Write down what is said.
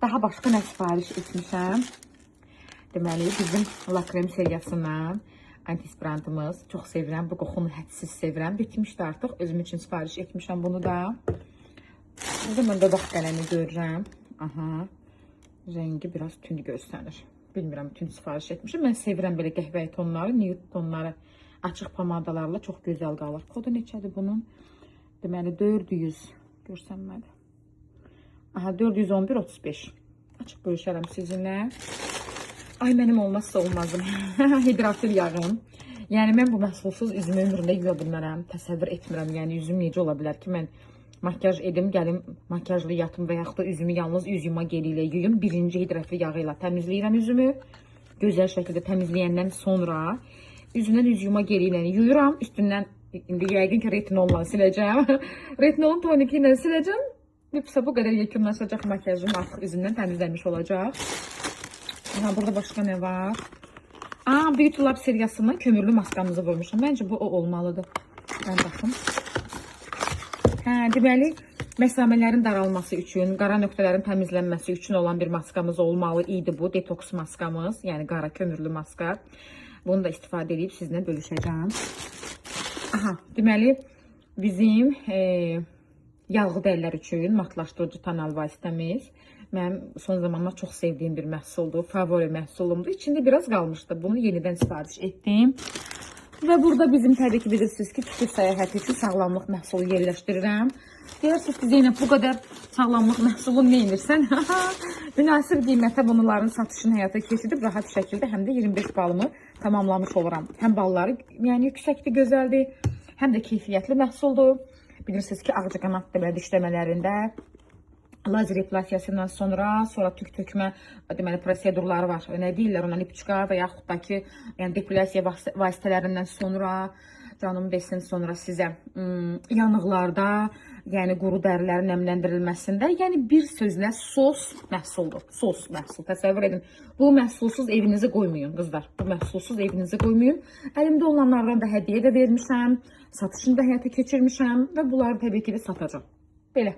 daha başqa nə sifariş etmişəm? Deməli, bizim Lakrem seriyasından antispirantımız. Çox sevirəm. Bu qoxunu hədsiz sevirəm. Bitmişdi artıq. Özüm üçün sifariş etmişəm bunu da. Burada mən dodaq qələmi görürəm. Aha. Rəngi biraz tünd göstərir. Bilmirəm, tünd sifariş etmişəm. Mən sevirəm belə qəhvəyi tonları, nude tonları. Açıq pomadalarla çox gözəl qalır. Kodu neçədir bunun? Deməli, 400. Görsənmədi. Aha, 411-35. Açıq bölüşərəm sizinlə. Ay, mənim olmazsa olmazım. Hidratil yağım. Yəni, mən bu məhsulsuz üzümü ömründə yuya bilmərəm. Təsəvvür etmirəm. Yəni, üzüm necə ola bilər ki, mən makyaj edim, gəlim makyajlı yatım və yaxud da üzümü yalnız üz yuma geli ilə yuyum. Birinci hidratil yağı ilə təmizləyirəm üzümü. Gözəl şəkildə təmizləyəndən sonra üzümdən üz yuma geli ilə yuyuram. Üstündən, indi yəqin ki, retinolla siləcəm. Retinolun toniki ilə siləcəm. Bu qədər yekunlaşacaq makyajım artıq üzümdən təmizlənmiş olacaq. Aha, burada başqa nə var? Beauty Lab seriyasından kömürlü maskamızı vurmuşam. Məncə bu o olmalıdır. Mən baxım. Deməli, məsamələrin daralması üçün, qara nöqtələrin təmizlənməsi üçün olan bir maskamız olmalı idi bu. Detoks maskamız, yəni qara kömürlü maska. Bunu da istifadə edib sizinlə bölüşəcəm. Aha, deməli, bizim yağlı dərilər üçün matlaşdırıcı tonal vasitəmiz. Mənim son zamanlar çox sevdiyim bir məhsuldur. Favori məhsulumdur. İçində biraz qalmışdı. Bunu yenidən sifariş etdim. Və burada bizim təbii ki, bilirsiniz ki, tükür səyahəti üçün sağlamlıq məhsulu yerləşdirirəm. Deyirsiniz ki, Zeynəb, bu qədər sağlamlıq məhsulu nə edirsən? Münasib qiymətə bunların satışını həyata keçirib rahat şəkildə həm də 25 balımı tamamlamış oluram. Həm balları yəni yüksəkdir, gözəldir, həm də keyfiyyətli məhsuldur. Bilirsiniz ki, ağcaqanad dişləmələrində lazer epilasiyasından sonra tük tökmə deməli prosedurları var. Nə deyirlər ona, lipçika və yaxud da ki, yəni depilyasiya vasitələrindən sonra, canım desin, sonra sizə yanıqlarda, yəni quru dərilərin nəmləndirilməsində, yəni bir sözlə sos məhsuldur. Sos məhsul. Təsəvvür edin. Bu məhsulsuz evinizi qoymayın, qızlar. Bu məhsulsuz evinizi qoymayın. Əlimdə olanlardan da hədiyyə də vermişəm, satışını da həyata keçirmişəm və bunları təbii ki də satacağım. Belə.